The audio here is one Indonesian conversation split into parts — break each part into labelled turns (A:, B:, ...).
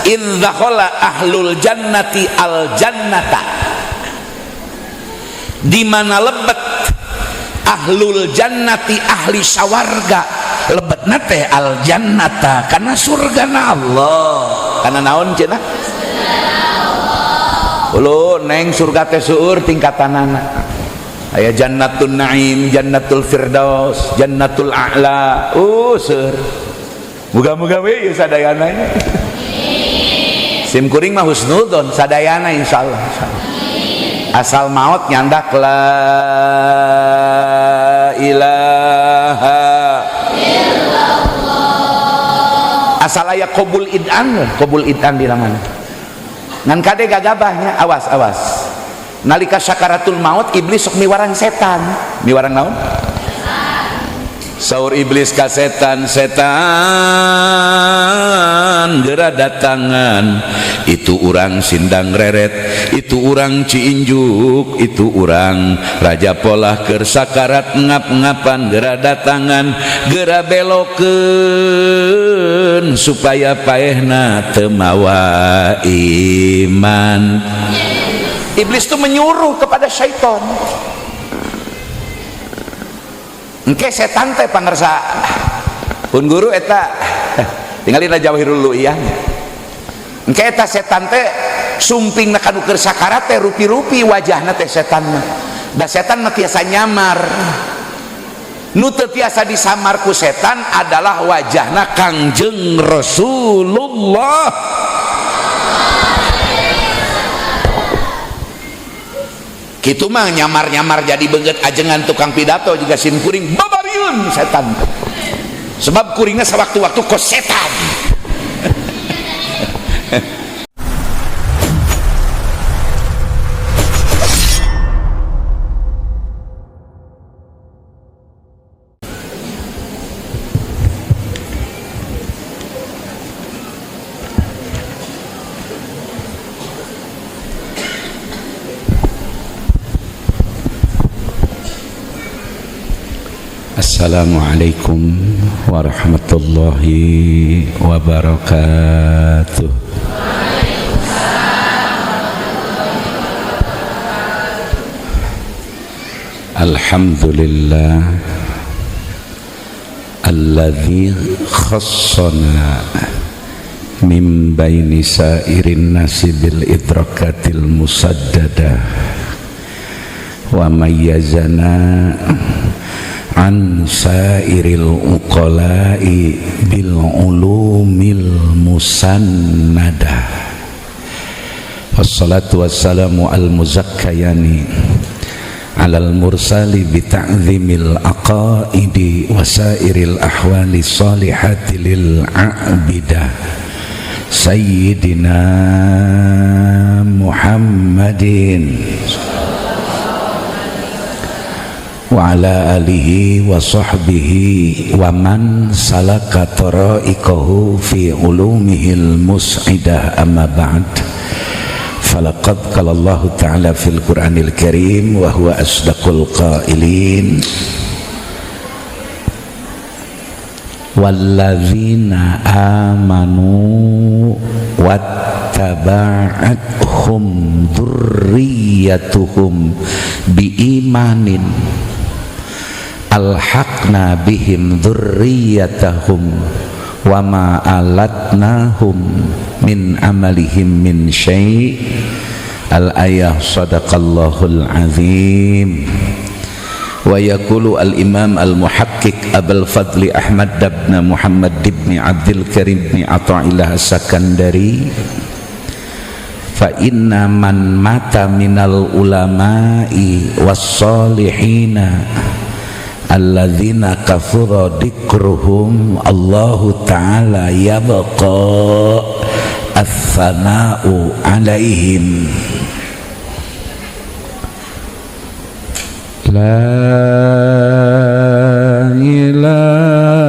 A: Idzakhala ahlul jannati al jannata, di mana lebet ahlul jannati ahli sawarga, lebetna teh al jannata karena surgana Allah, karena naon cenah ulo neng surga teh seueur tingkatanana aya jannatul naim, jannatul firdaus, jannatul a'la, seueur muga-muga we ieu sadayana sim kuring mah husnudzon sadayana insyaallah. Asal maut nyandak la ilaha illallah, asal aya qabul idan di mana ngan kade gagabahnya. Awas nalika sakaratul maut iblis sok miwarang setan, miwarang naon? Saur iblis ka setan, setan geura datangan, itu urang Sindang Reret, itu urang Ciinjuk, itu urang Raja Polah keur sakarat ngap-ngapan, geura datangan, geura belokeun supaya paehna teu mawa iman. Iblis itu menyuruh kepada syaitan. Engke setan teh pangersa pun guru eta tinggalin Jawahirul Lu'iyah. Engke eta setan teh sumpingna kanu keur sakarat teh rupi-rupi wajahna teh setan mah. Da setan mah tiasa nyamar. Nu teu tiasa disamar ku setan adalah wajahna Kangjeng Rasulullah. Kitu mah nyamar-nyamar jadi beungeut ajengan tukang pidato juga sim kuring babariun setan. Sebab kuringna sawaktu-waktu kos setan. Assalamualaikum warahmatullahi wabarakatuh. Alhamdulillah alladzi khassana min baini sairin nasi bil idrakatil musaddadah wa mayyazana an sairil uqala'i bil ulumil musannadah. Wassalatu wassalamu al muzakkayani alal mursali bi ta'zimil aqaidi wasairil ahwali salihati lil a'bidah sayyidina Muhammadin wa ala alihi wa sahbihi wa man salaka tara'iqahu fi ulumihil mus'idah, amma ba'd. Falaqad qala Allah ta'ala fil Qur'anil Karim wa huwa asdaqul qailin walladzina amanu wattaba'athum dzurriyyatuhum biimanin alhaqna bihim dzurriyyatahum wa ma alatnahum min amalihim min syai'. Al-ayah sadaqallahul azim. Wa yaqulu al-imam al-muhaqqiq Abul Fadli Ahmad ibn Muhammad ibn Abdul Karim ibn Athaillah As-Sakandari, fa inna man mata minal ulama'i was-salihina alladzina kafura dzikruhum Allahu ta'ala yabqa as-sana'u alaihim. La ilaha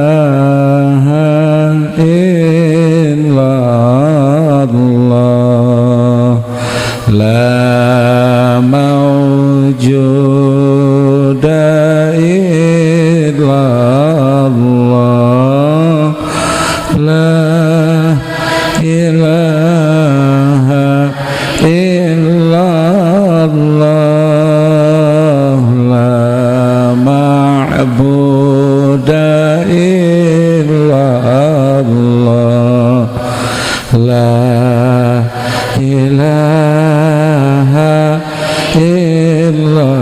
A: illallah la mawjuda illallah la ilaha
B: illallah, la ma'buda illallah, la ilaha illallah,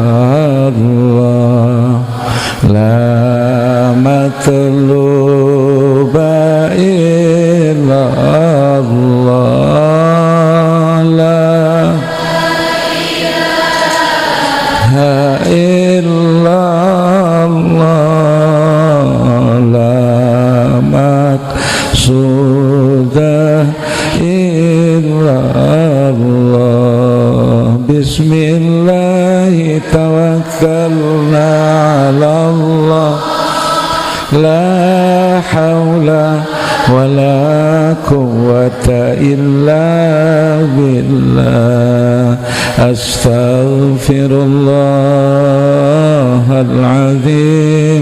B: la matluba illallah, la ilaha illallah, la maqsuda illallah. Bismillah tawakkalna ala Allah, la hawla wa la quwwata illa billah. Astaghfirullahal-azim,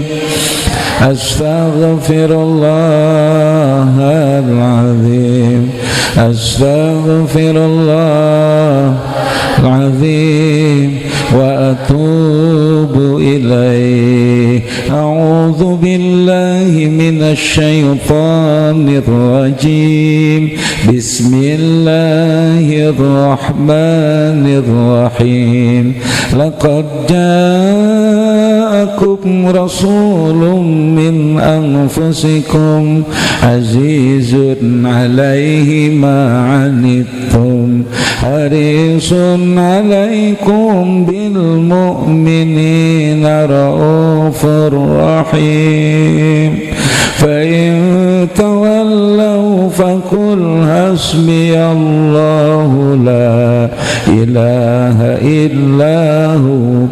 B: astaghfirullahal-azim, astaghfirullahal-azim wa atubu ilaih. A'udzu billahi minasy syaithanir rajim. Bismillahirrahmanirrahim. Laqad ja'akum rasulun min anfusikum azizun 'alaihi ma 'anittum harisun 'alaikum bil mu'minina raufur rahim. Fa in tawallaw faqul hasbiyallahu la ilaha illahu,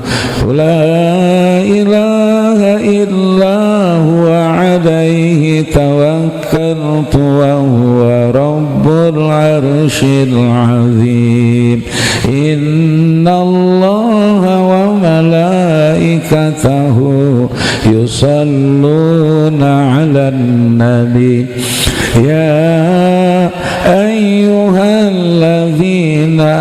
B: la ilaha illahu alaihi tawakkaltu wa huwa rabbul arshil azim. Inna allaha wa malaikatahu yusalluna ala nabi ya ayyuhalladzina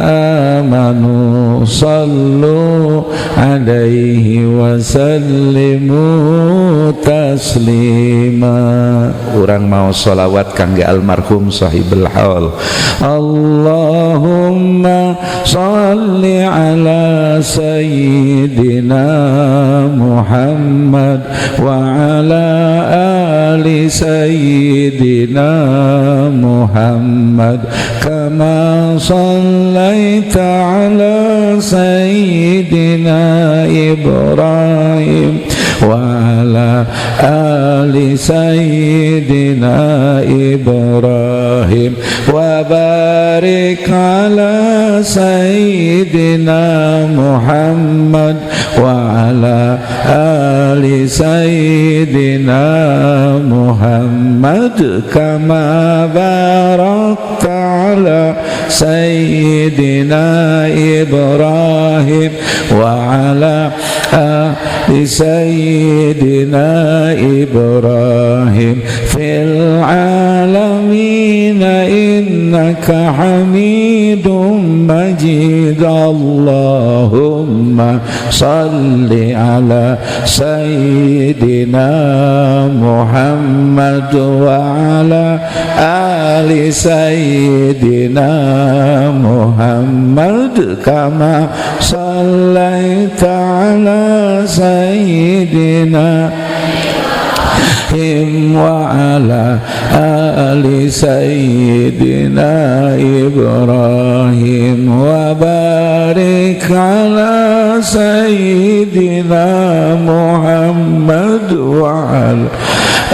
B: amanu sallu alaihi wa sallimu taslima. Urang mau sholawat kangge almarhum sahibul haul. Allahumma sholli ala sayyidina Muhammad wa ala ali sayyidina Muhammad kama shallaita ala sayyidina Ibrahim wa ala ali sayyidina Ibrahim wa barik ala sayyidina Muhammad wa ala ali sayyidina Muhammad kama barakta ala sayyidina Ibrahim wa ala ali sayyidina Ibrahim fil alamin innaka hamidum majid. Allahumma salli ala sayyidina Muhammad wa ala ali sayyidina Muhammad kama sallaita ala sayyidina wa ala ali sayyidina Ibrahim wa barik ala sayyidina Muhammad wa ala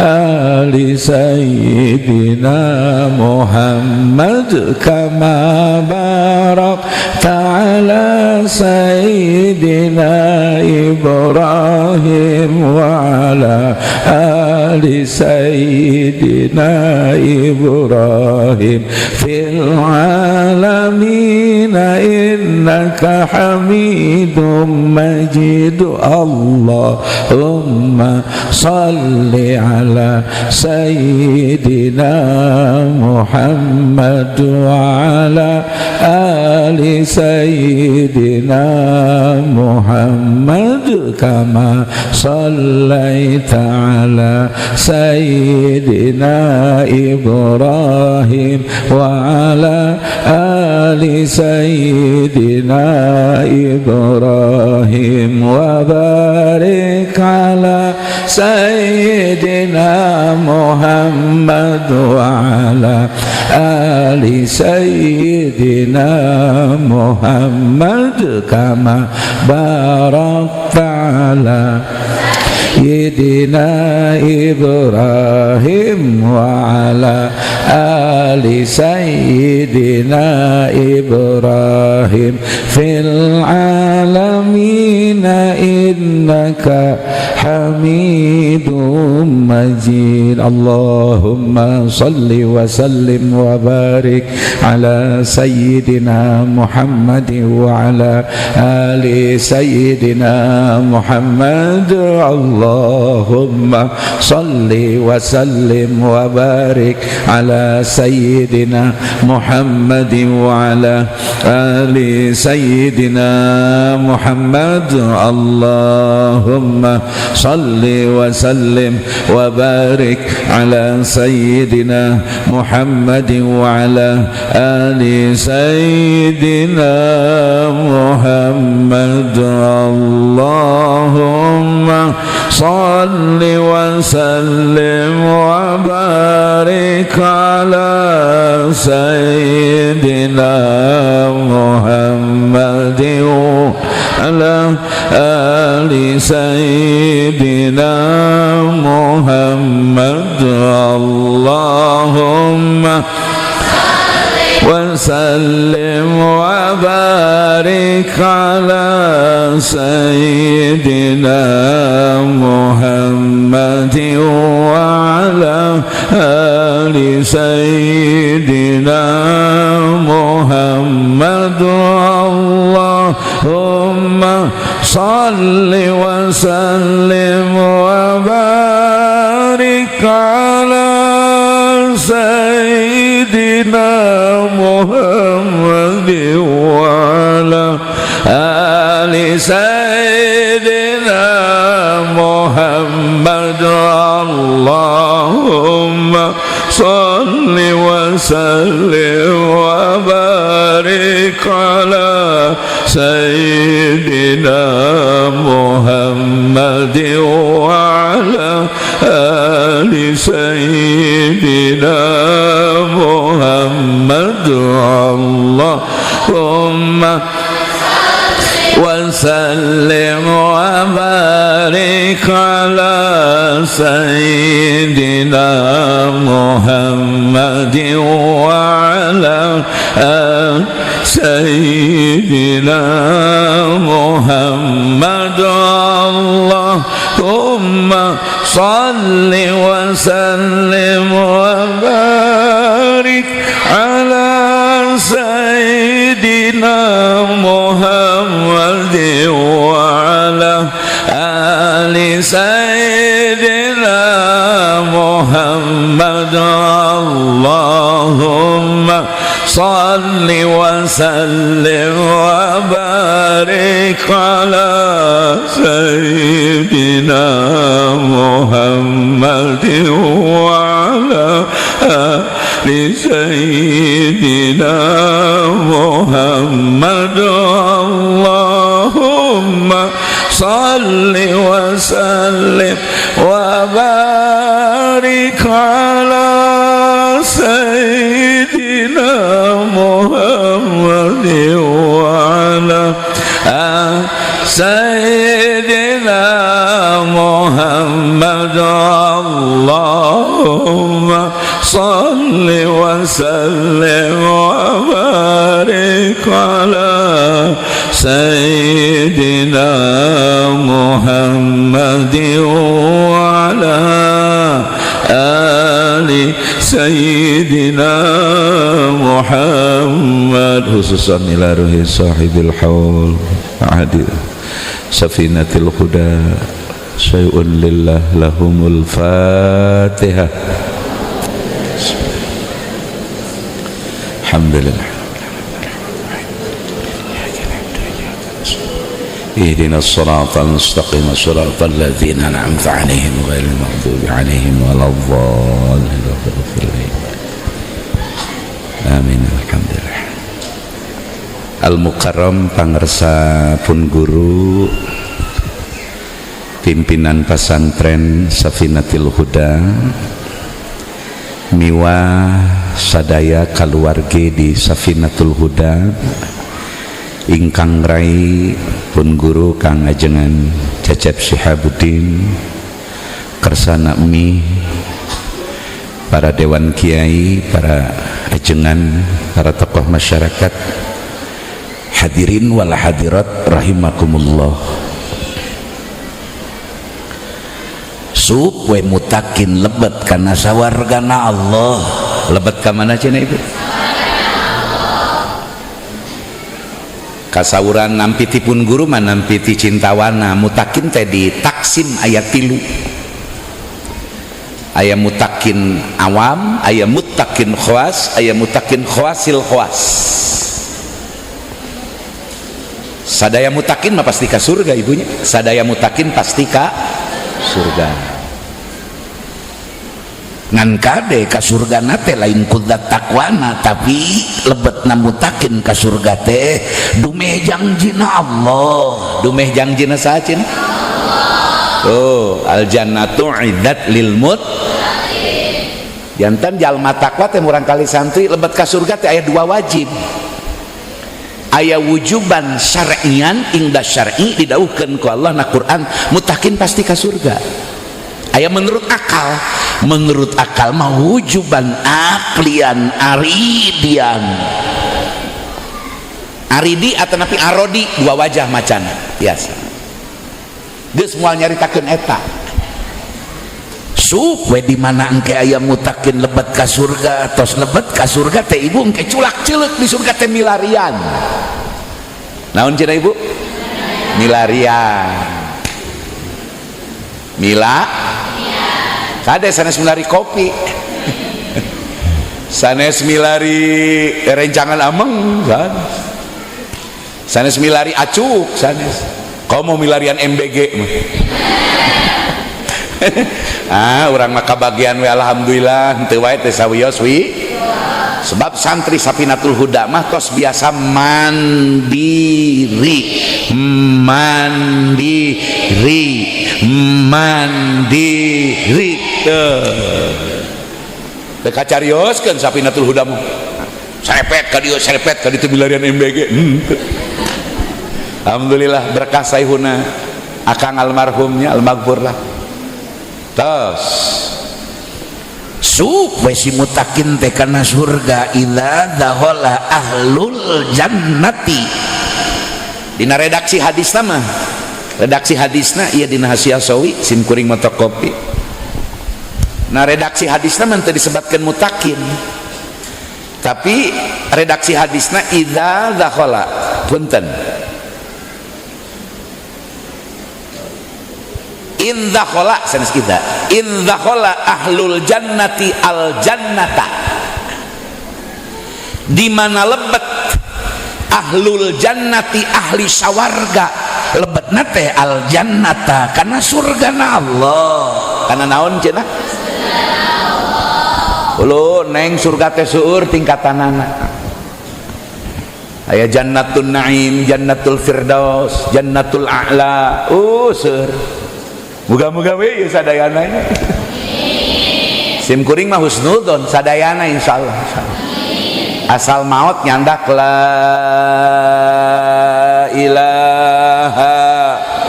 B: ali sayyidina Muhammad kama barakta ala sayyidina Ibrahim wa ala ali sayyidina Ibrahim fil alamin innaka hamidum majid. Allahumma salli ala sayyidina Muhammad wa ala ali sayyidina Muhammad kama sallaita ala sayyidina Ibrahim wa ala ali sayyidina Ibrahim wa barik ala sayyidina Muhammad wa ala ali sayyidina Muhammad kama barakta ala sayyidina Ibrahim wa ala ali sayyidina Ibrahim fil alamin innaka hamidum majid. Allahumma salli wa sallim wa barik ala sayyidina Muhammad wa ala ali sayyidina Muhammad. Allahumma salli wa sallim wa barik ala sayyidina Muhammad wa ala ali sayyidina Muhammad. Allahumma salli wa sallim wa barik ala sayyidina Muhammad wa ala ali sayyidina Muhammad. Allahumma salli wa sallim wa barik ala sayyidina Muhammad wa ala ali sayyidina Muhammad. Allahumma wa sallim wa barik ala sayyidina Muhammad wa ala ali sayyidina Muhammad. Allahumma salli wa sallim wa barik ala sayyidina Muhammad wa ala ali sayyidina Muhammad. Allahumma salli wa sallim wa barik ala sayyidina Muhammad wa ala ali sayyidina Muhammad. Allahumma wa sallim wa barik ala sayyidina Muhammad wa ala sayyidina Muhammad. Allahumma salli wa sallim wa barik ala sayyidina Muhammad wa ala ali sayyidina Muhammad. Allahumma salli wa sallim wa barik ala sayyidina Muhammad wa ala ali sayyidina Muhammad. Allahumma salli wa sallim wa barik ala sayyidina Muhammad wa ala sayyidina Muhammad. Allahumma salli wa sallim wa barik ala sayyidina Muhammad wa ala ali sayyidina Muhammad. Muhammad khususan ila ruhi sahibil haul adil safinatil huda syai'un lillah lahumul fatihah. Alhamdulillah. ihdinas siratal mustaqim siratal ladzina an'amta 'alaihim ghairil maghdubi 'alaihim waladdallin. Amin. Alhamdulillah. Al-Mukarram pangersa pun guru pimpinan pesantren Safinatul Huda miwa sadaya kaluarga di Safinatul Huda ingkang rai pun guru kang ajengan Cecep Syihabuddin kersana mi para dewan kiai, para ajengan, para tokoh masyarakat, hadirin wal hadirat rahimakumullah. Sup we mutakin lebet kana sawargana Allah. Lebet ka mana cenah Ibu? Kasawuran nampiti pun guru mah nampiti cintawana. Mutakin teh di taksim ayat 3. Aya mutakin awam, aya mutakin khawas, aya mutakin khawasil khawas. Sadaya mutakin mah pasti ka surga ibunya. Sadaya mutakin pasti ka surga. Ngan kade ka surga teh lain kudat takwana, tapi lebetna mutakin ka surga teh dumeh jangjina Allah. Dumeh jangjina saha cenah? Oh, al jannatu iddat lil muttaqin. Janten jalma takwa teh murang kali santri lebet ka surga teh aya 2 wajib. Aya wujuban syar'ian ingda syar'i didawuhkeun ku Allah na Quran mutakin pasti ka surga. Aya menurut akal mah wujuban aklian aridian. Aridi atau napi arodi 2 wajah macana biasa. Geus moal nyaritakeun eta. Sup we di mana engke aya mutakin lebet ka surga, tos lebet ka surga teh Ibu engke culak ceulek di surga teh milarian. Naon cenah Ibu? Milarian. Kade sanes milari kopi. Sanes milari rencangan ameng kan. Sanes milari acuk sanes. Kau mau milarian MBG urang mah kabagian we alhamdulillah henteu wae teh sawios wi. Sebab santri Safinatul Huda mah tos biasa mandiri teh kacarioskeun Safinatul Huda mah serepet ka dieu serepet ka ditu milarian MBG. Alhamdulillah berkah saihuna akang almarhumnya almaghfur lah. Tos sup we si mutakin teh kana surga idza dakhala ahlul jannati. Dina redaksi hadisna mah redaksi hadisna ieu dina Hasiah Sawi sim kuring motok kopi. Nah redaksi hadisna mah teu disebatkeun mutakin. Tapi redaksi hadisna idza dakhala punten in dakhala sanes kita in dakhala ahlul jannati al jannata, di mana lebet ahlul jannati ahli sawarga lebetna teh al jannata kana surgana Allah. Kana naon cenah? Ulu neng surga teh seueur tingkatanana. Aya jannatul naim, jannatul firdaus, jannatul a'la. Seueur. Muga-muga we sadayana sim kuring mah husnudzon sadayana insyaallah. Asal maut nyandak la ilaha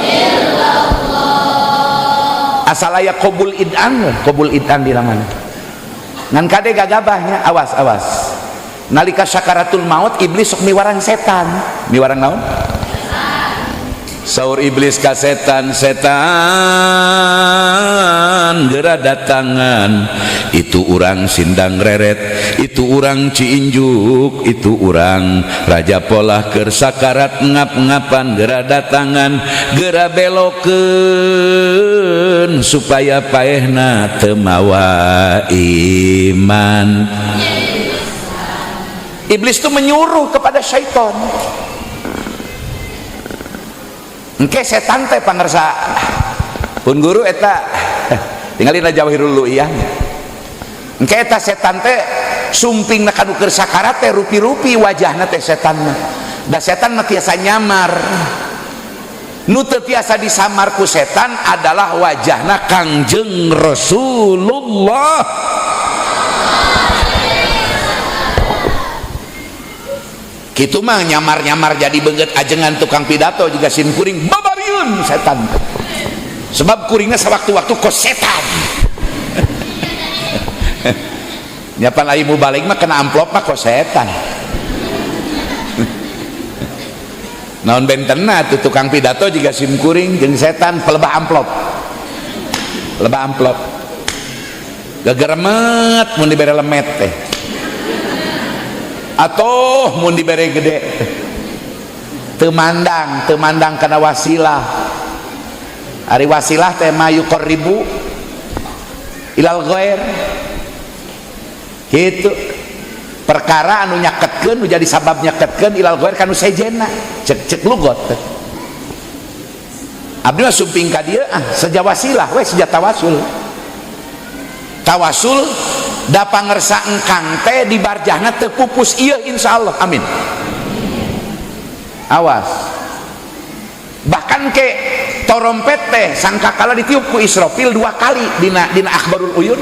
B: illallah. Asal aya qabul idan di mana ngan kade gagabahnya. Awas nalika sakaratul maut iblis sok miwarang setan. Miwarang naon?
A: Saur iblis ka setan, setan geura datangan, itu urang Sindang Reret, itu urang Ciinjuk, itu urang Raja Polah keur sakarat ngap-ngapan, geura datangan, geura belokeun supaya paehna teu mawa iman. Iblis itu menyuruh kepada syaitan. Engke setan teh pangersa pun guru eta tinggalin Jawahirul Lu'iyah. Engke eta setan teh sumpingna kanu keur sakarat teh rupi-rupi wajahna teh setanna. Da setan mah tiasa nyamar. Nu teu tiasa disamar ku setan adalah wajahna Kangjeng Rasulullah. Kitu mah nyamar-nyamar jadi beungeut ajengan tukang pidato juga sim kuring babariun setan. Sebab kuringna sawaktu-waktu kos setan. Nyapan ai mubalik mah kena amplop mah kos setan. Naon bentenna tuh tukang pidato juga sim kuring jeung setan pelebah amplop. Pelebah amplop. Gageremet mun dibere lemet teh. Atau mun dibere gede temandang kana wasilah. Ari wasilah teh ma yuqarribu ilal ghair, kitu perkara anu nyaketkeun nu jadi sabab nyaketkeun ilal ghair kanu sejenna, cek lugot. Abdi mah sumping ka dieu seja wasilah we seja tawasul. Tawasul da pangersa engkang teh di barjahna teu pupus ieu insyaallah, amin. Awas. Bahkan ke torompet teh sangkakala ditiup ku Israfil 2 kali dina Akhbarul Uyun.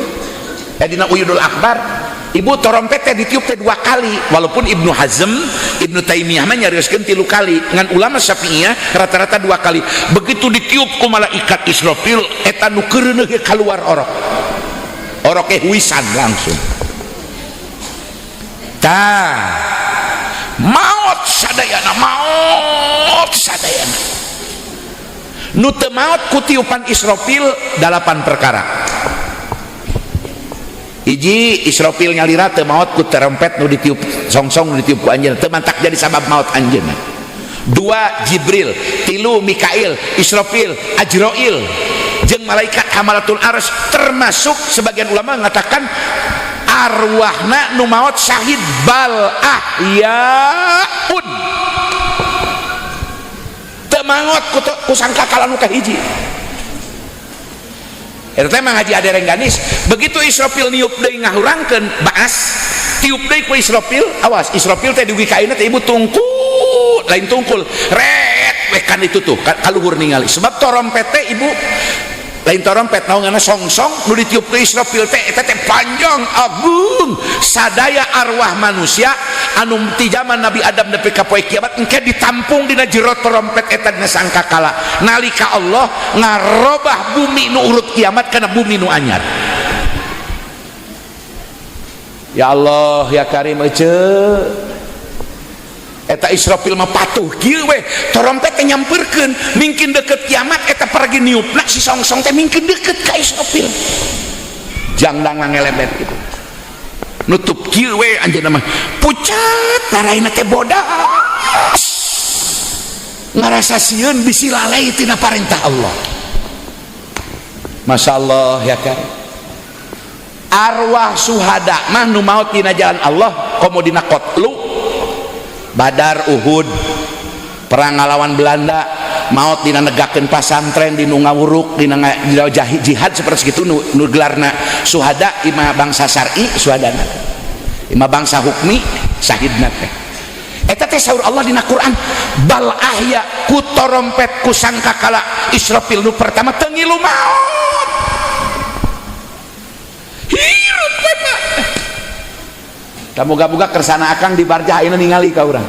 A: Dina Uyunul Akbar, ibu torompet teh ditiup teh 2 kali, walaupun Ibnu Hazm, Ibnu Taimiyah mah nyarioskeun 3 kali. Ngan ulama Syafi'iyah rata-rata 2 kali. Begitu ditiup ku malaikat Israfil eta nu keureuneuh keluar orok. Oroknya huisan langsung. Maut sadayana, maut sadayana. Nu teu maut ku tiupan Israfil 8 perkara. Hiji, Israfil nyalira teu maut ku trompet nu ditiup songsong nu ditiup ku anjeunna, teu mantak jadi sabab maut anjeunna. 2, Jibril. 3, Mikail, Israfil, Ajrail jeung malaikat hamalatul arsy, termasuk sebagian ulama mengatakan arwahna nu maot syahid bal ahyaun, teu maot ku sangkakala nu kahiji. Eta teh mah Haji Ade Rengganis, begitu Israfil niup deui ngahurangkeun baas, tiup deui ku Israfil, awas Israfil teh dugi ka ayeuna teh ibu tungkul, lain tungkul, ret wekan itu tuh kaluhur ningali. Sebab torompet teh ibu lain torompet naonganna songsong nu ditiup ke Israfil teh eta teh panjang agung, sadaya arwah manusia anu ti zaman Nabi Adam nepi ka poe kiamat engke ditampung dina jero torompet eta dina sangkakala nalika Allah ngarobah bumi nu urut kiamat kana bumi nu anyar. Ya Allah ya Karim ece eta Israfil mah patuh kieu we, torompet teh nyamperkeun mingkin deket kiamat eta pergi niupna si songsong teh mingkin deket ka Israfil. Jangdang ngelebet gitu. Nutup kieu we anjeunna mah pucat naraina teh bodas. Ngarasa sieun bisi lalai tina parentah Allah. Masyaallah ya kan. Arwah suhada mah nu maot dina jalan Allah komo dina qatlu Badar, Uhud, perang ngalawan Belanda, maut dina negakeun pasantren di nu ngawuruk dina jihad seperti itu nu gelarna suhada, imah bangsa syar'i suhadana, imah bangsa hukmi syahidna teh. Eta teh saur Allah dina Quran bal ahya ku torompet ku sangkakala Israfil nu pertama teu ngilu maot. Hirup we mah. Moga-moga kersana akang di barjah ayeuna ningali ka urang.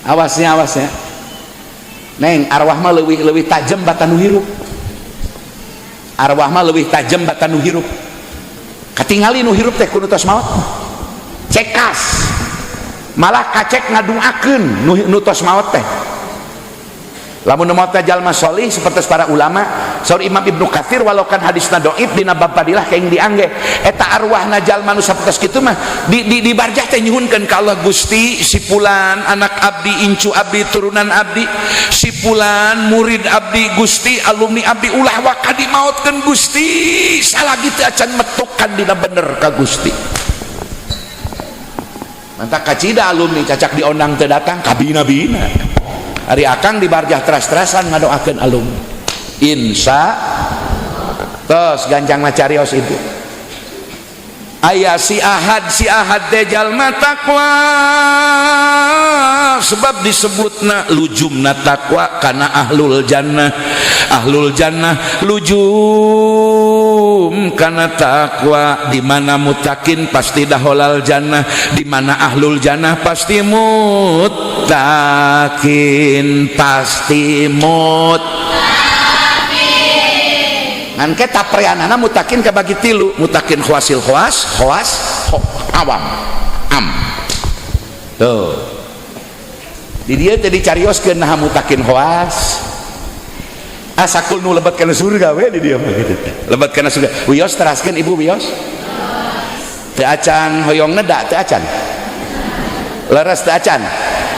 A: Awasnya Neng, arwah mah leuwih tajem batan nu hirup. Arwah mah leuwih tajem batan nu hirup. Katingali nu hirup teh kudu tos maot. Cekas. Malah kacek ngadungakeun nu tos maot teh. lamun maut jalma solih seperti para ulama saur Imam Ibnu Katsir walau kan hadisna dhaif dina bab fadilah kaing diangge eta arwahna jalma nu sapertos kitu mah di barjah teh nyuhunkeun ka Allah Gusti si fulan anak abdi incu abdi turunan abdi si fulan murid abdi Gusti alumni abdi ulah waka dimautkeun Gusti salagi teu acan metukan dina bener ka Gusti mantap kacida alumni cacak diondang teu datang kabina-bina hari akang di barjah teras-terasan ngadoakeun alumni insya tos gancang macarios itu aya si ahad teh jalma takwa sebab disebutna lujumna takwa karena ahlul jannah lujum karena takwa di mana mutakin pasti daholal jannah di mana ahlul jannah pasti mutakin pasti ngan kita prianana mutakin kabagi tilu mutakin khawasil khawas awam am tuh di dia tadi carioskeun nah mutakin khawas asakul nu lebat kana surga we di dia mah kitu lebat kana surga wios teraskeun ibu wios teu acan hoyong neda teu acan leres teu acan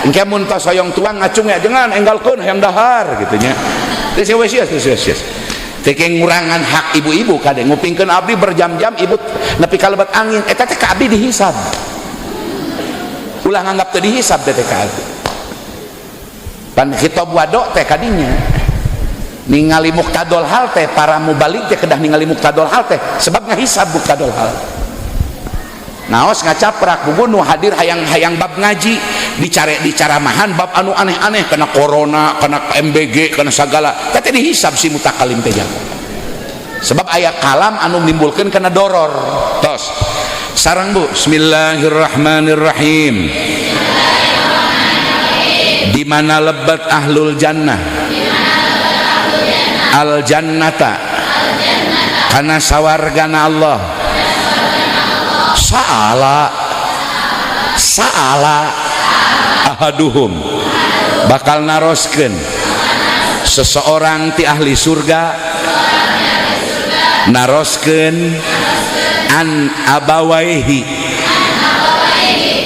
A: engke mun tos hoyong tuang ngacung ya jangan enggalkeun hayang dahar kitu nya teu sios teke ngurangan hak ibu-ibu kade ngupingkeun abdi berjam-jam ibu nepi ka lebat angin eta teh ka abdi dihisab ulah nganggap teu dihisab teh ka abdi pan khitab wado teh kadinya ningali muktadol hal teh para mubalik teh kedah ningali muktadol hal teh sebab ngahisab muktadol hal naos ngacaprak bugun nu hadir hayang bab ngaji dicaramahan bab anu aneh-aneh kena corona kena MBG kena segala teh dihisab si mutakalim teh sebab aya kalam anu menimbulkeun kana doror tos sareng Bu bismillahirrahmanirrahim di mana lebat ahlul jannah al jannata kana sawargana Allah saala ahaduhum bakal naroskeun seseorang ti ahli surga naroskeun an abawaihi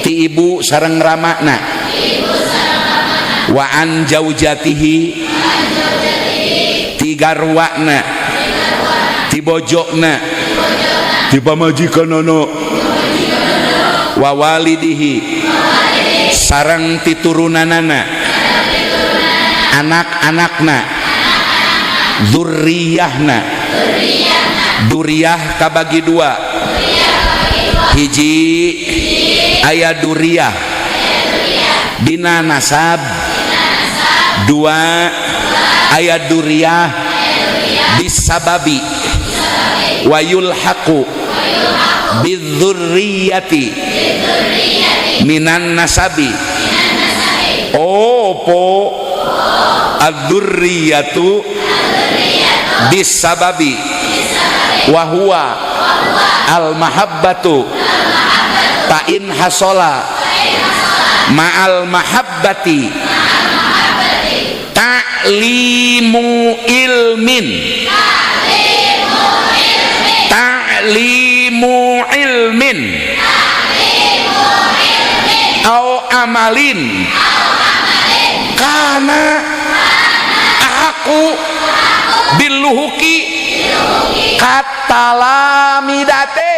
A: ti ibu sareng ramakna wa an jaujatihi ti garwana ti bojokna ti pamajikanana wa walidihi sareng ti turunanana anak-anakna dzurriyyahna duriyah kabagi dua hiji aya duriyah dina nasab dua aya duriyah bisababi wa yulhaqu bidzurriyyati minan nasabi opo adzurriyatu bisababi wa huwa al mahabbatu fa in hasola ma'al mahabbati ta'limu ilmin au amalin karena aku biluhuki katalamidate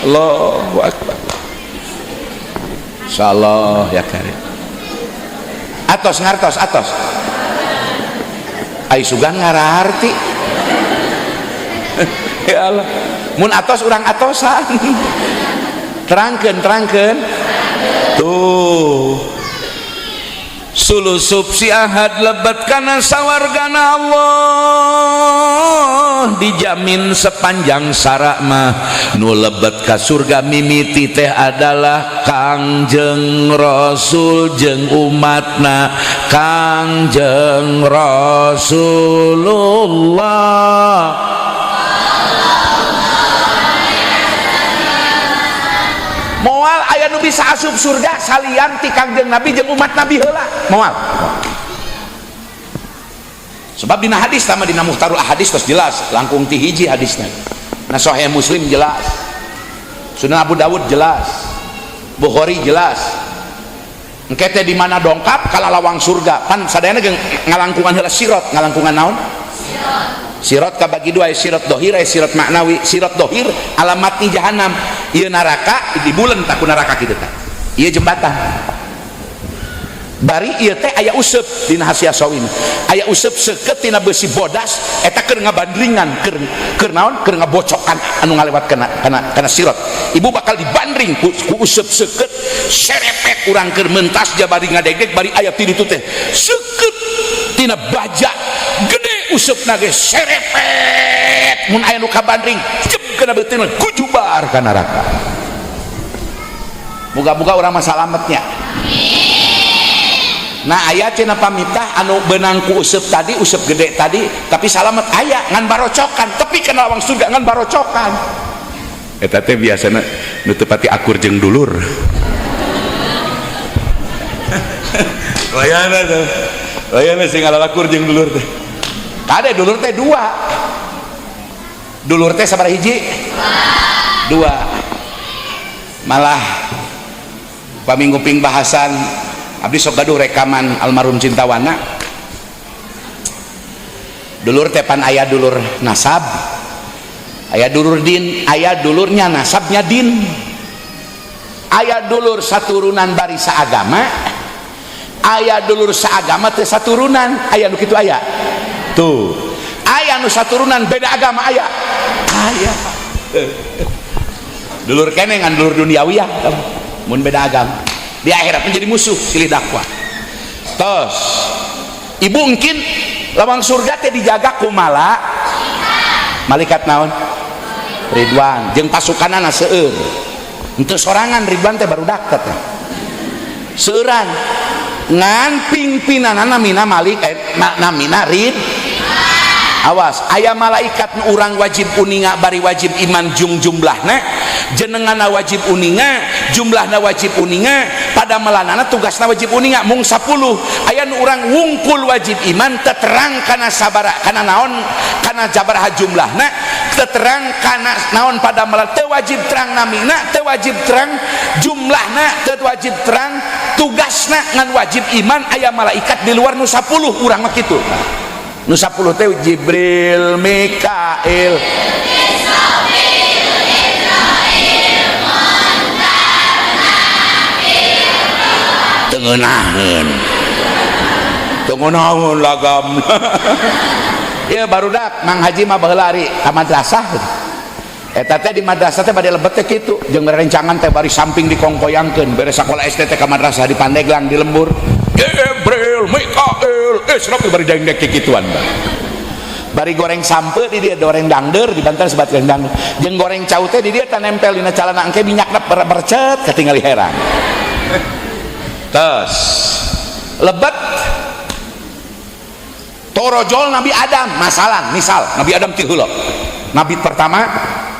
A: Allahu Akbar insyaallah ya karim atos ngartos atos ai sugan ngararti ya Allah mun atos urang atosan terangkeun tuh sulusub si ahad lebat kana sawargana Allah dijamin sepanjang sarak mah nu lebet ka surga mimiti teh adalah Kangjeng Rasul jeung umatna Kangjeng Rasulullah bisa asup surga salian ti Kangjeng Nabi jeung umat Nabi heula moal. Sebab dina hadis sama dina Muhtarul Ahadits terus jelas langkung ti hiji hadisna. Nah Sahih Muslim jelas, Sunan Abu Dawud jelas, Bukhari jelas. Engke teh di mana dongkap kala lawang surga pan sadayana geus ngalangkungan heula sirat, ngalangkungan naon? Sirat kabagi dua, sirat dohir, sirat maknawi. Sirat dohir alamat ni jahanam, ieu neraka di bulan tak ku neraka kitu teh. Ieu jembatan. Bari ieu teh aya useup dina hasiah sawin. Aya useup seukeut tina besi bodas eta keur ngabandringan keur naon? Keur ngabocokan anu ngalewat kana sirat. Ibu bakal dibandring ku useup seukeut serepet urang keur mentas jabari ngadegdeg bari aya ti ditu teh seukeut tina baja gede usupna ge serepet mun aya nu kabandring cep kana beuteuna kujubar ka neraka. Muga-muga urang mah salametnya. Nah aya cenah pamitah anu beunang ku useup tadi, useup gede tadi tapi salamet aya ngan barocokan tapi kana lawang surga ngan barocokan. Eta teh biasana nu teu pati akur jeung dulur. Layana sing ngalakur jeung dulur teh. Kade dulur teh dua. Dulur teh sabaraha hiji? Dua. Malah paminguping bahasan abdi sok gaduh rekaman almarhum Cintawana. Dulur teh pan aya dulur nasab, aya dulur din, aya dulurnya nasabnya din. Aya dulur saturunan bari saagama, aya dulur saagama teh saturunan, aya nu kitu aya. Tuh. Aya nu saturunan beda agama aya. Aya. Dulur kene ngan dulur duniawiyah mun beda agama. Di akhirat menjadi musuh silih dakwah. Tos ibu mungkin lawang surga teh dijaga ku malaikat naon? Ridwan jeung pasukanana seueur. Henteu sorangan Ridwan teh barudak teh. Seueuran ngan pingpinanna namina namina awas aya malaikat nu urang wajib uninga bari wajib iman jumlahna jenenganna wajib uninga jumlahna wajib uninga pada melanana tugasna wajib uninga mung 10 aya nu urang wungkul wajib iman teterang kana sabara kana naon kana jabaraha jumlahna teterang kana naon pada melan teu wajib terang namina teu wajib terang jumlahna teu wajib terang tugasna ngan wajib iman aya malaikat di luar nu 10 urang mah kitu nu 10 teh Jibril, Mikail, tengenaheun lagam. Ieu barudak Mang Haji mah baheula ari ka madrasah. Eta teh di madrasah teh bade lebet teh kitu, jeung rencangan teh bari samping dikongkoyangkeun beres sakola SD teh ka madrasah di Pandeglang di lembur. Jibril, Mikail, Israfil bari dengdek kikituan. Bari goreng sampe di dia goreng dangder di bantal sebat goreng dangder. Jeung goreng cau teh di dia teh nempel dina calana engke minyakna bercet katingali heran. Tes lebet torojol Nabi Adam masalah misal Nabi Adam ti heula. Nabi pertama,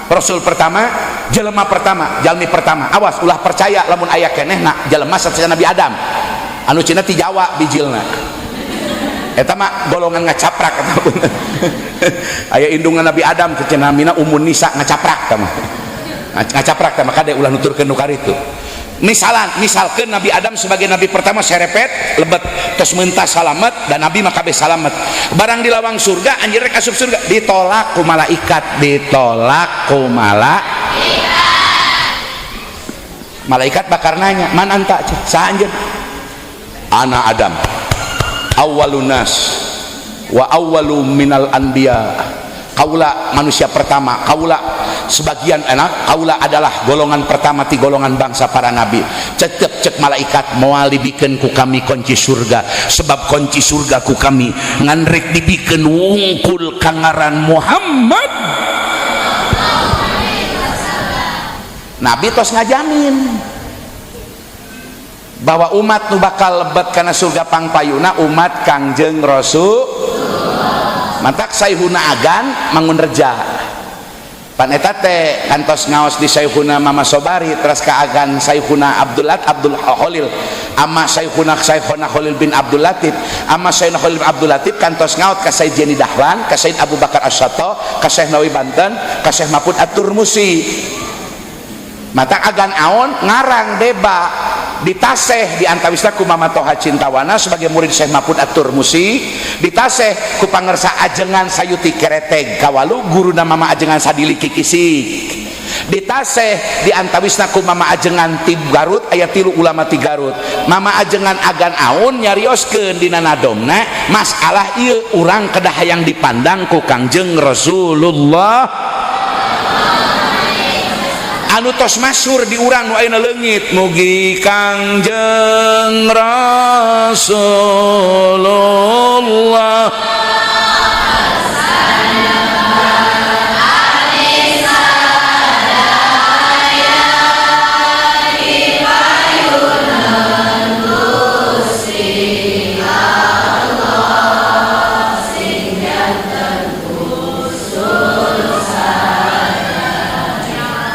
A: Rasul pertama, jelema pertama, jalmi pertama. Awas ulah percaya lamun aya kenehna jelema sateuna Nabi Adam. Anu cina ti Jawa bijilna. Eta mah golongan ngacaprak eta. Aya indungan Nabi Adam teh cenah mina umun nisa ngacaprak tah mah. Ngacaprak tah maka ulah nuturkeun nu karitu. Misalkeun Nabi Adam sebagai nabi pertama serepet lebet tos mentas salamet dan nabi mah kabeh salamet. Barang di lawang surga anjeun rek asup surga ditolak ku malaikat, Malaikat bakar nanya, "Man anta?" Saha anjeun? Ana Adam. Awwalun nas wa awwalu minal anbiya. Kaula manusia pertama, kaula sebagian anak, kaula adalah golongan pertama ti golongan bangsa para nabi. Cek malaikat moal dibikeun ku kami kunci surga, sebab kunci surga ku kami ngan rek dibikeun wungkul kangaran Muhammad. Nabi tos ngajamin bahwa umat nu bakal lebet kana surga pangpayuna umat Kangjeng Rasul. Mantak sayhuna agan mangun reja pan eta teh kantos ngaos di Saykhuna Mama Sobari terus kaagan Saykhuna Abdul Khalil ama Saykhuna Khalil bin Abdul Latif ama Saykhuna Khalil bin Abdul Latif kantos ngaot ka Sayyid Jeni Dahlan ka Sayyid Abu Bakar As-Sato ka Syekh Nawawi Banten ka Syekh Mahfud At-Turmusi mata agan aon ngarang deba ditaseh di antawisna ku Mama Toha Cintawana sebagai murid Syekh Mahfud At-Turmusi ditaseh ku pangersa ajengan Sayuti Kereteg kawalu guruna Mama ajengan Sadili Kikisik ditaseh di antawisna ku Mama ajengan ti Garut aya 3 ulama ti Garut Mama ajengan agan aun nyarioskeun dina nadomna masalah ieu urang kedah hayang dipandang ku Kangjeng Rasulullah anu tos masyhur di urang nu ayeuna leungit mugi Kangjeng Rasulullah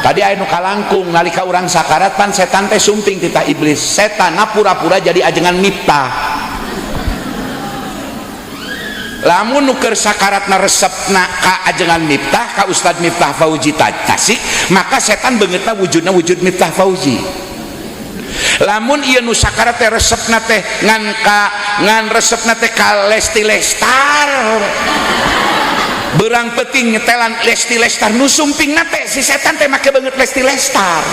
A: tadi anu kalangkung nalika urang sakarat pan setan teh sumping titah iblis setan pura-pura jadi ajengan Miftah lamun nuker sakaratna resepna ka ajengan Miftah ka Ustad Miftah Fauzi Tasik maka setan beungeutna wujudna wujud Miftah Fauzi lamun ieu nu sakarat teh resepna teh ngan resepna teh ka Lesti Lestar berang peting nyetelan Lesti Lestar nu sumping nate si setan teh make banget Lesti Lestar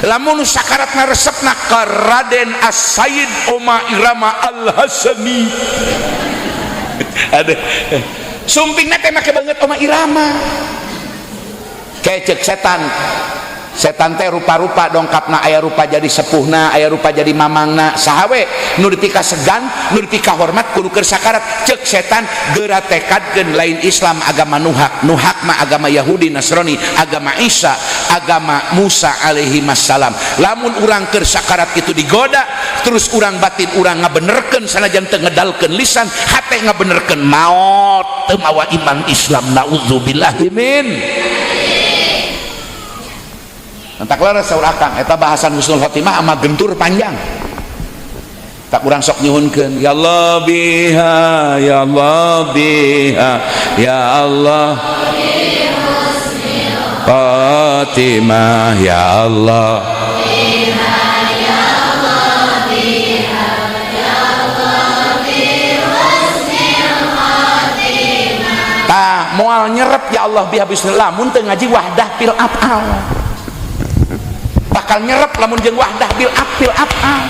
A: lamun sakaratna resepna ka Raden As-Sayyid Oma Irama Al-Hasani ada sumping nate make banget Oma Irama kecek setan teh rupa-rupa dongkapna aya rupa jadi sepuhna aya rupa jadi mamangna sahawe nu dipika segan nu dipika hormat kudu keur sakarat ceuk setan geura tekadkeun lain Islam agama Nuhak mah agama Yahudi Nasrani agama Isa agama Musa alaihi wassalam lamun urang keur sakarat itu digoda terus urang batin urang ngabenerkeun sanajan teu ngedalkeun lisan hate ngabenerkeun maot teu mawa iman Islam naudzubillah min entak leres saur akang eta bahasan husnul khotimah ama gentur panjang tak urang sok nyuhunkeun ya Allah biha ya Allah biha ya Allah khotimah ya Allah biha ya Allah biha ya Allah bi husnil khotimah tah moal nyerep ya Allah biha bismillah mun teu ngaji wahdah fil af'al bakal nyerep lamun jeung wahdah bil af'al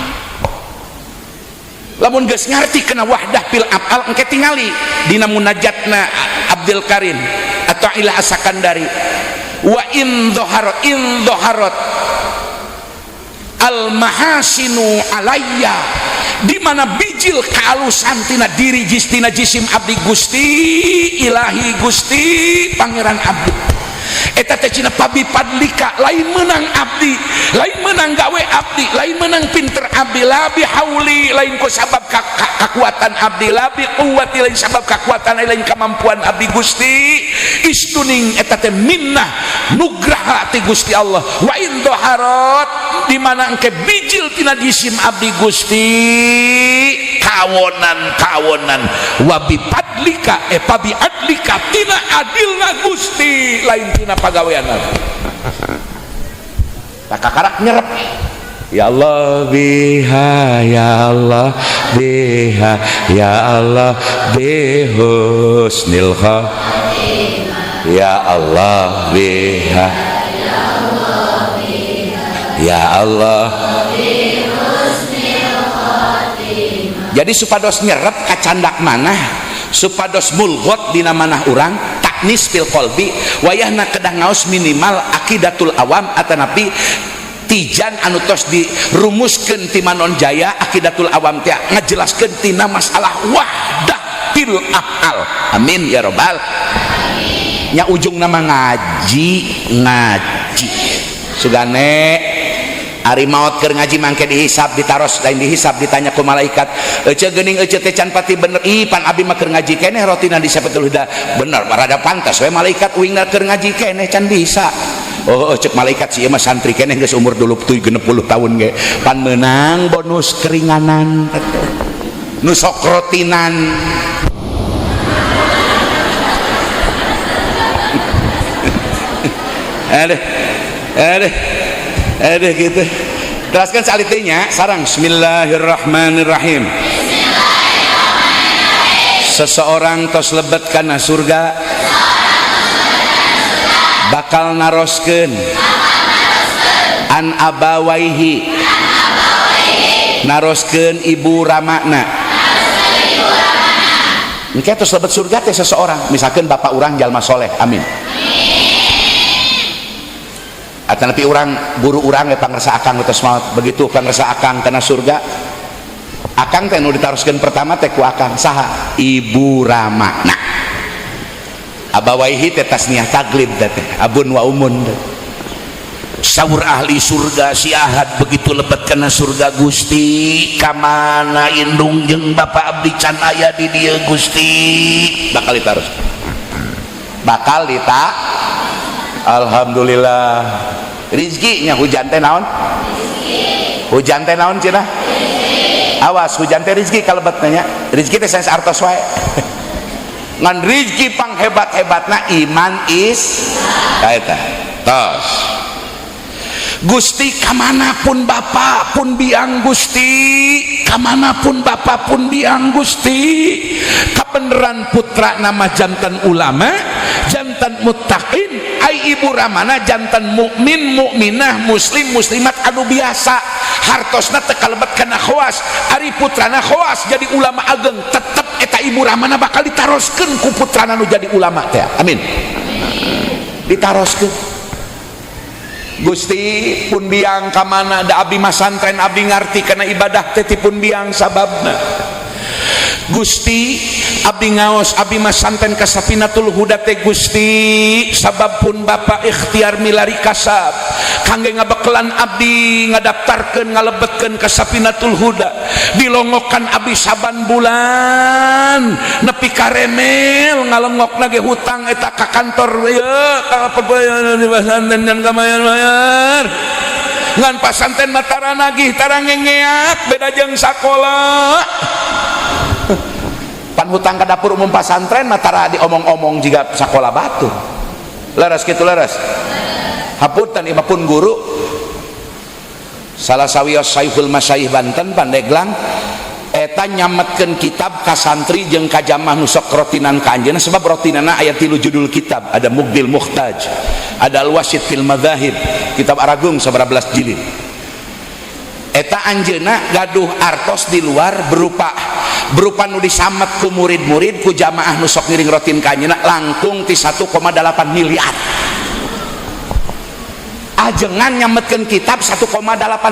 A: lamun geus ngarti kena wahdah bil af'al engke tingali dina munajatna Abdul Karim atau Ilah As-Sakandari wa in dhaharat al mahasinu alayya di mana bijil kaalusan tina diri tina jisim abdi Gusti Ilahi Gusti Pangeran abdi eta teh cina pabi padlika lain menang abdi lain menang gawe abdi lain menang pinter abdi labi hauli lain ku sabab kekuatan abdi labi quwwati lain sabab kekuatan lain kemampuan abdi Gusti istuning eta teh minnah nugraha ti Gusti Allah wa in dhaharat di mana engke bijil tina jisim abdi Gusti kawonan wa bi padlika pabi adlika tina adilna Gusti lain tina pagawean tak kakarak nyerep ya Allah biha ya Allah biha ya Allah bihusnil khotimah ya Allah biha ya Allah bihusnil khotimah jadi supados nyerep kacandak manah supados mulghot dina manah urang taknis fil qalbi wayahna kedah ngaos minimal aqidatul awam atanapi tijan anu tos dirumuskeun ti Manon Jaya aqidatul awam teh ngajelaskeun tina masalah wahdah fil af'al amin ya rabbal alamin nya ujung nama ngaji sugane Ari maut keur ngaji mangke dihisab ditaros lain dihisab ditanya ku malaikat ece geuning ece teh can pati bener pan abi mah keur ngaji keneh rotina di Safatul Huda bener rada pantas we malaikat uingna keur ngaji keneh can bisa oh cek malaikat si mah santri keneh geus umur 60 tahun ge pan meunang bonus keringanan nu sok rotinan Aduh gitu. Teruskan salitinya sarang Bismillahirrahmanirrahim. Seseorang tos lebet kana surga bakal naroskeun an abawaihi naroskeun ibu ramana. Engke tos lebet surga teh seseorang misalkan bapak urang jalma soleh amin. Atau napi orang guru orang pangresa akang utus maut begitu pangresa akang kena surga akang teh nu ditaroskeun pertama teh ku akang saha ibu ramana abawaihi teh tasniah taglib teh abun wa umun saur ahli surga si ahad begitu lebet kena surga Gusti kamana indung jeung bapak abdi can aya di dieu Gusti bakal ditaros bakal alhamdulillah rizkinya hujan teh naon hujan teh naon cenah awas hujan teh rizki kalebet nanya rizki teh sanes artos wae ngan rizki panghebat-hebatna iman is kaeta tos Gusti kamanapun bapak pun biang Gusti kamanapun bapak pun biang Gusti kabeneran putra nama jantan ulama jantan muttaqin ai ibu ramana jantan mukmin mukminah muslim muslimat anu biasa hartosna teu kalebet kana khawas ari putrana khawas jadi ulama ageng tetep eta ibu ramana bakal ditaroskeun ku putrana nu jadi ulama teh amin ditaroskeun Gusti pun biang kamana da abdi masantren abdi ngarti kana ibadah teh pun biang sababna Gusti abdi ngaos abdi masantren ka Safinatul Huda teh Gusti sabab pun bapak ikhtiar milari kasab kangge ngabekelan abdi ngadaftarkeun ngalebetkeun ka Safinatul Huda dilongokan abdi saban bulan nepi ka remel ngalongokna ge hutang eta ka kantor ye ka pegawai di pasantren dan kamayar ngan pasantren matara nagih tara ngengeak beda jeung sakola pan hutang ke dapur umum pasantren matara diomong-omong jika sakola batu leres gitu leres hapunten imapun guru salah sawios Saiful Masyayikh Banten Pandeglang eta nyametkeun kitab ka santri jeung ka jamaah nu sok rotinan ka anjeunna sebab rotinana aya 3 judul kitab ada Mugdil Muhtaj ada Al-Wasit fil Madzahib kitab Aragung 11 jilid eta anjeunna gaduh artos di luar berupa nu disamet ku murid-murid ku jamaah nu sok ngiring rotin ka anjeunna langkung ti 1,8 miliar ajengan nyametkeun kitab 1,8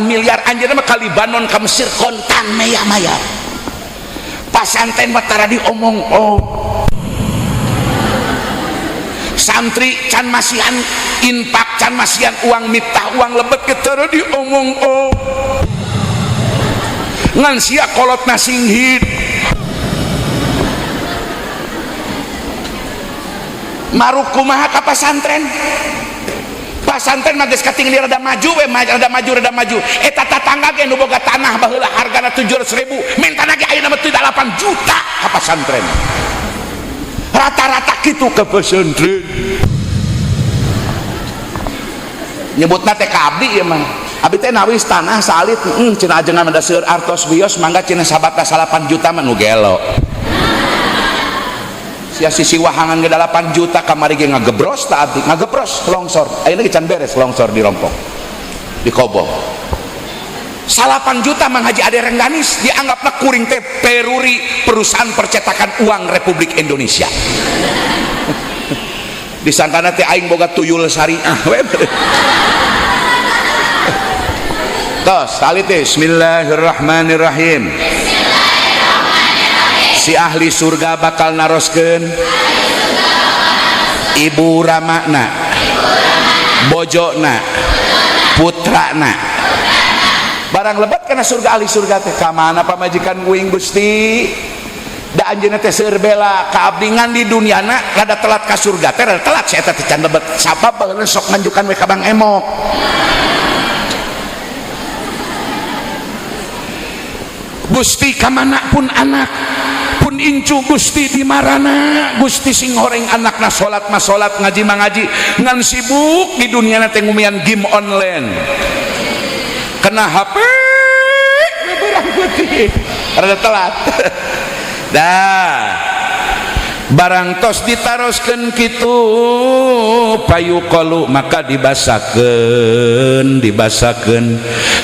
A: miliar anjeunna mah ka Libanon ka Mesir kontan maya-maya pasantren batara diomong santri can masihan infak can masihan uang mitah uang lebet ketara diomong ngan sia kolotna singhid maruk kumaha ka pasantren mah geus katinggali rada maju eta tatangga ge nu boga tanah baheula hargana 700.000 mentana ge ayeuna mah 8 juta ka pasantren rata-rata kitu ka pasantren nyebutna teh ka abdi ieu mah abdi teh nawis tanah salit cenah ajengan ada seueur artos bios mangga cenah sabatna 8 juta mah nu gelo sia sisi wahangan ge 8 juta kamari ge ngagebros ta abdi ngagebros longsor ayeuna ge can beres longsor dirompok dikobong 8 juta Mang Haji Ade Rengganis dianggapna kuring teh peruri perusahaan percetakan uang Republik Indonesia disangkana teh aing boga tuyul syariah tos tali teh Bismillahirrahmanirrahim si ahli surga bakal naroskeun ibu ramana bojona putrana barang lebat kana surga ahli surga teh ka mana pamajikan kuing Gusti da anjeunna teh seueur bela ka abdi ngan di duniana rada telat ka surga teh rada telat saya teh can lebet sabab baheula sok ngajukan we ka Bang Emok. Gusti kamana pun anak pun incu Gusti di marana Gusti sing horeng anakna salat mah salat ngaji mah ngaji ngan sibuk di dunia teh ngumian game online kena HP berang putih rada telat dah barang tos ditaroskeun kitu payuqalu maka dibasakeun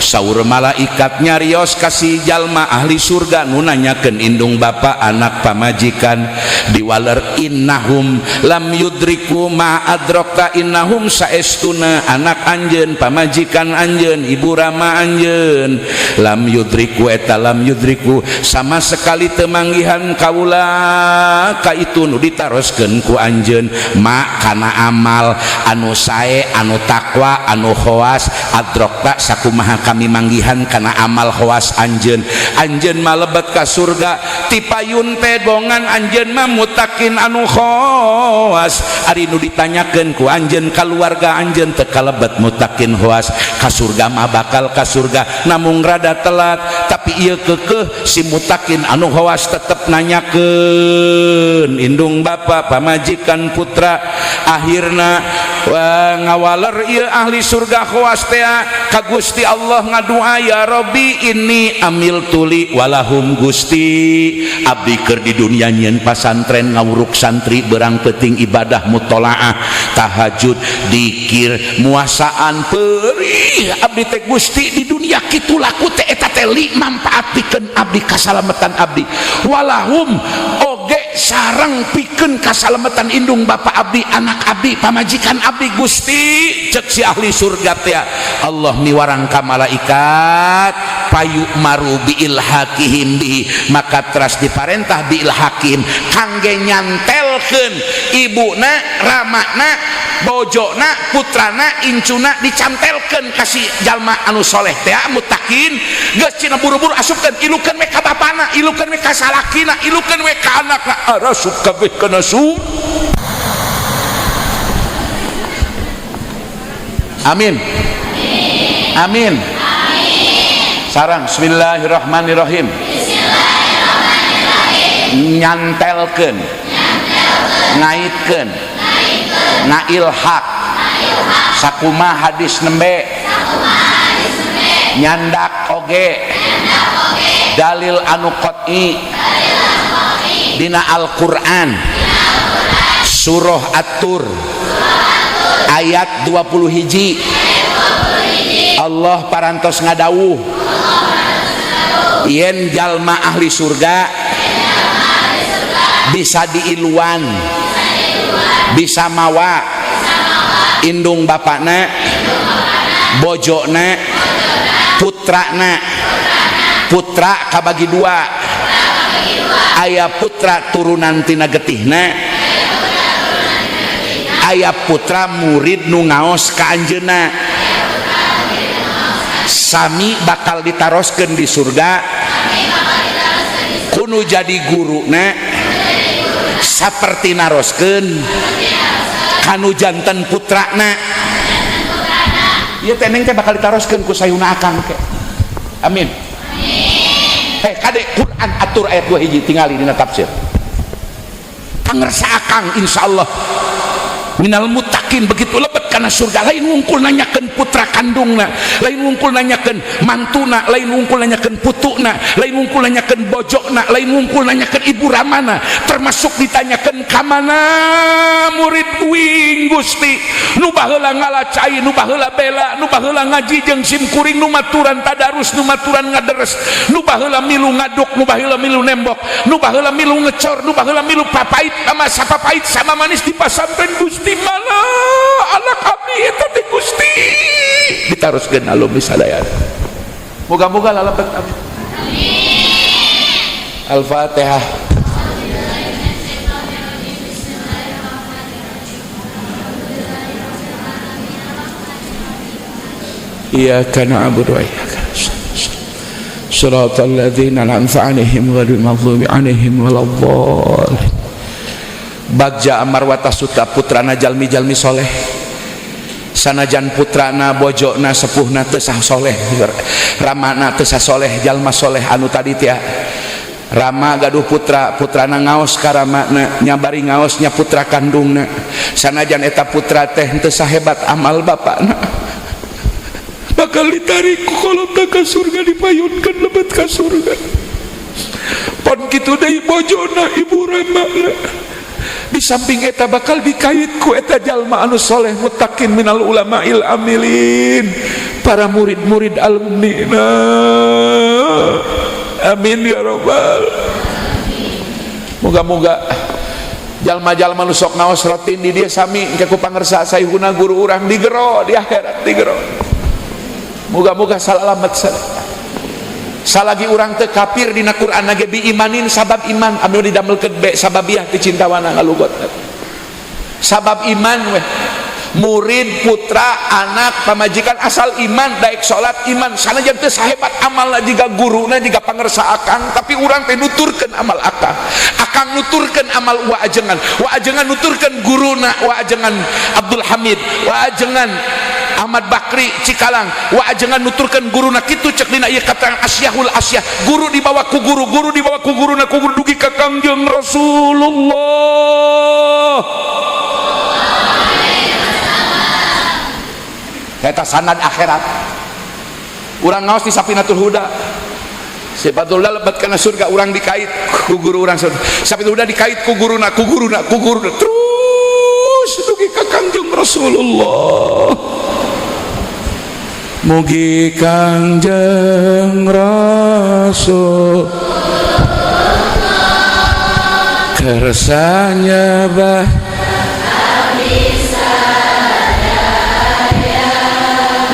A: saur malaikat nyarios kasih jalma ahli surga nu nanyakeun indung bapa anak pamajikan diwaler innahum lam yudriku ma adrakta innahum saestuna anak anjeun pamajikan anjeun ibu rama anjeun lam yudriku eta lam yudriku sama sekali teu manggihan kaula ka itu nu ditaroskeun ku anjeun mak kana amal anu sae anu takwa anu khawas adrokta sakumaha kami manggihan kana amal khawas anjeun mah lebet ka surga ti payun teh dongan anjeun mah mutakin anu khawas ari nu ditanyakeun ku anjeun keluarga anjeun teu kalebet mutakin khawas ka surga mah bakal ka surga namung rada telat tapi ieu keukeuh si mutakin anu khawas tetep nanyakeun indung bapa pamajikan putra akhirna ngawaler ieu ahli surga khawas teh ka Gusti Allah ngadua ya Rabbi ini amil tuli walahum Gusti abdi keur di dunia nyieun pasantren ngawuruk santri berang penting ibadah mutolaah tahajud dikir muasaan perih abdi teh Gusti di dunia kitu laku teh eta teh li manfaat pikeun abdi kasalamatan abdi walahum oge sareng pikeun kasalamatan indung bapa abdi anak abdi pamajikan abdi Gusti cek si ahli surga teh Allah miwarang ka malaikat payu maru bi ilhaqihim bihi maka teras diparentah bi ilhaqihim kangge nyantelkeun ibuna ramana bojona putrana incuna dicantelkeun kasih jalma anu soleh teh mutakin geus cina buru-buru asupkeun ilukeun we ka bapana ilukeun we ka salakina ilukeun we ka anakna arasup kabeh kana su amin amin sarang bismillahirrahmanirrahim nyantelkeun ngaitkeun ngailhaq sakumaha hadis nembe nyandak oge dalil anu qat'i dina Al-Qur'an surah At-Tur ayat 20 hiji Allah parantos ngadawuh yen jalma ahli surga bisa diiluan bisa mawa indung bapana bojona putrana putra kabagi dua aya putra turunan tina getihna aya putra murid nu ngaos ka anjeunna sami bakal ditaroskeun di surga kudu jadi guruna saperti naroskeun kanu janten putrana ieu teh neng teh bakal ditaroskeun ku sayuna akang ke amin kade Quran atur ayat 2 hiji tingali dina tafsir pangersa akang insyaallah minal mutakin begitu lebet kana surga lain wungkul nanyakeun putra kandungna lain wungkul nanyakeun mantuna lain wungkul nanyakeun putuna lain wungkul nanyakeun bojona lain wungkul nanyakeun ibu ramana termasuk ditanyakeun ka mana murid uing Gusti nu baheula ngalacai nu baheula bela nu baheula ngaji jeung sim kuring nu maturan tadarus nu maturan ngaderes nu baheula milu ngaduk nu baheula milu nembok nu baheula milu ngecor nu baheula milu papait sama sapapait sama manis di pasantren Gusti mana anak abdi eta teh Gusti ditaroskeun alum sadaya moga-moga lalebet abdi amin Al-Fatihah Iyyaka na'budu wa iyyaka nasta'in
B: Shiratal ladzina an'amta 'alaihim ghairil maghdubi 'alaihim waladdallin. Bagja amarwata suta putrana jalmi-jalmi soleh, sanajan putrana bojona sepuhna teu sah soleh, ramana teu sah soleh, jalma soleh anu tadi tia Rama gaduh putrana ngaos ka ramana, nyabari ngaosnya putra kandungna, sanajan eta putra teh teu sahebat amal bapana, bakal ditarik ku kolotna ka surga, dipayunkeun lebet ka surga. Pon kitu deui bojona ibu ramana, di samping eta bakal dikait ku eta jalma anu soleh muttaqin minal ulama'il amilin, para murid-murid alumnina. Amin ya rabbal. Moga-moga jalma-jalma nu sok ngaos rotin di dieu sami engke ku pangersa saihuna guru urang digero di akhirat digero. Moga-moga salalamet salagi urang teu kafir dina Quran ge bi imanin sabab iman anu didamelkeun be sababiah ti cintawana ngalugot. Sabab iman we. Murid, putra, anak, pamajikan asal iman, daek salat iman, sanajan teu sahebat amalna jiga guruna jiga pangersa akang, tapi urang teh nuturkeun amal akang. Akang nuturkeun amal wa ajengan nuturkeun guruna wa ajengan Abdul Hamid, wa ajengan Ahmad Bakri Cikalang, wa ajengan nuturkeun guruna kitu cek dina ieu kata asyahul asyah, guru dibawa ku guru dibawa ku guruna, ku guru dugi ka Kangjeng Rasulullah. Eta sanad akhirat. Urang ngaos di Safinatul Huda. Sifatul lebat kana surga, urang dikait ku guru urang. Safinatul Huda dikait ku guruna. Terus dugi ka Kangjeng Rasulullah. Mugi Kangjeng Rasul kersanya bah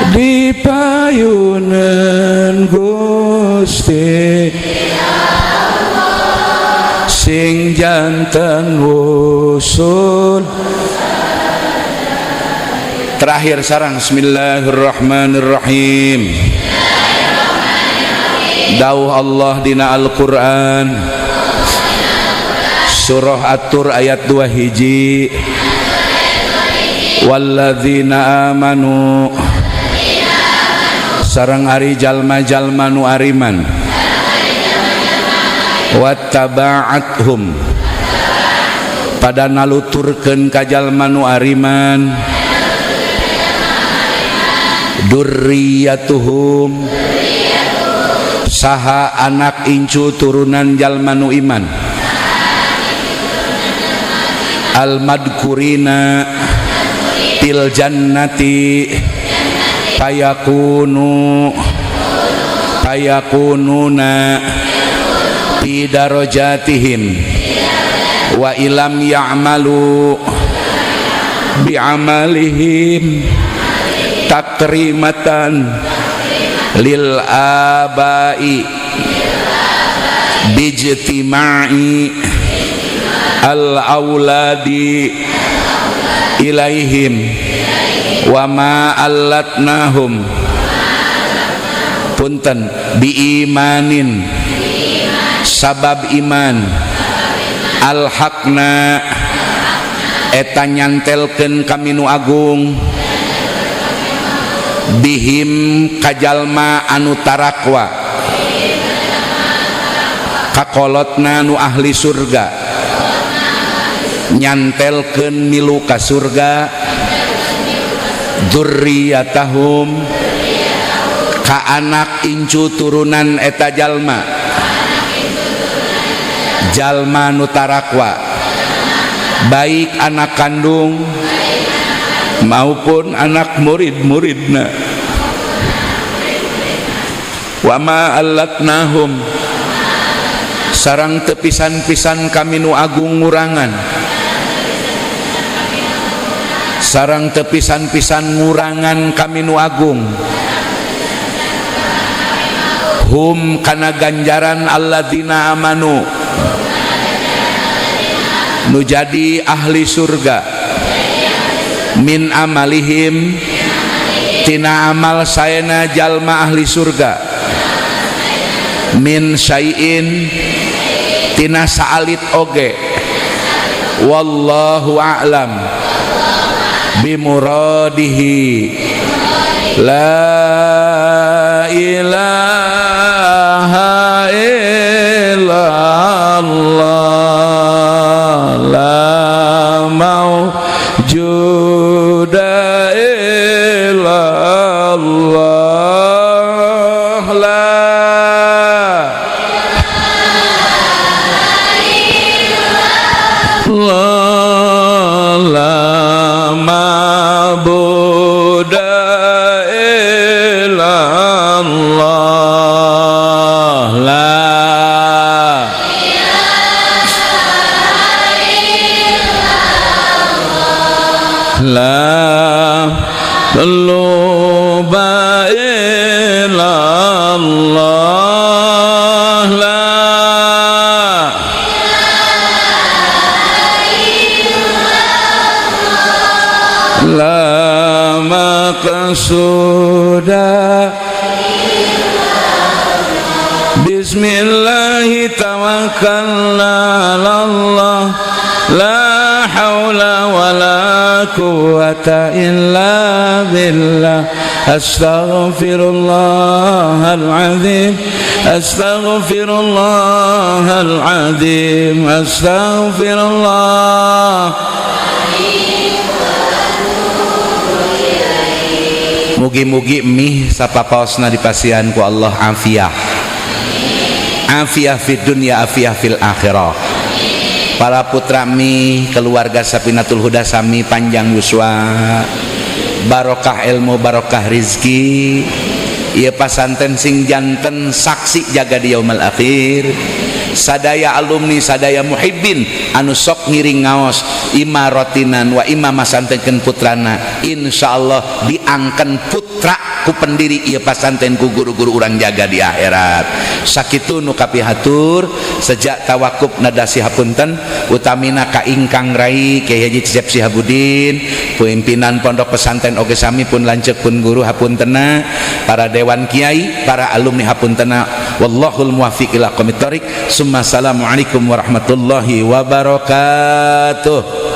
B: di payunan Gusti sing janten wusul. Terakhir sareng bismillahirrahmanirrahim. Dawuh Allah dina Al-Qur'an surah At-Tur ayat 2 hiji, walladzina amanu sareng ari jalma-jalma nu ariman, wattaba'athum pada naluturkeun ka jalma nu ariman, durriyatuhum saha anak incu turunan jalma nu iman, al-madkurina fil jannati payakununa fi darajatihim wa ilam ya'malu bi'amalihim takrimatan lil abai bijtima'i al auladi ilaihim wa ma allatnahum punten biimanin sabab iman alhaqna eta nyantelkeun kami nu agung bihim kajalma anu tarakwa kakolotna nu ahli surga nyantelkeun milu ka surga dzurriyyatahum ka anak incu turunan eta jalma nu tarakwa baik anak kandung maupun anak murid-muridna. Wa ma allatnahum sarang tepisan-pisan kami nu agung ngurangan, sarang tepisan-pisan ngurangan kami nu agung hum kana ganjaran alladzina amanu nu jadi ahli surga min amalihim tina amal saena jalma ahli surga
A: min syai'in tina saalit oge wallahu a'lam bimuradihi la ilaha illallah la maujuda illallah la ma'buda illallah la luba illallah la maqsuda bismillahi tawakkalna 'alallah la haula wala quwwata illa billah astaghfirullahal azim astaghfirullahal azim astaghfirullah. Mugi-mugi mih sapapaosna dipasihan ku Allah afiah afiah fid dunya afiah fil akhirah. Para putra mi keluarga Sapinatul Huda sami panjang yuswa barokah ilmu barokah rizki ieu pasanten sing janten saksi jaga di yaumul akhir sadaya alumni sadaya muhibbin anu sok ngiring ngaos imarotinan wa imam masantenkeun putrana insyaallah diangken putra ku pendiri ieu pasanten ku guru-guru urang jaga di akhirat. Sakitu nu kapihatur sejak tawakuf nadasi hapunten utamina ka ingkang rai Kyai Haji Cecep Sihabudin pimpinan pondok pesantren oge sami pun lanceuk pun guru hapuntenna para dewan kiai para alumni hapuntenna wallahul muwaffiq ila aqwamit thoriq. Assalamualaikum warahmatullahi wabarakatuh.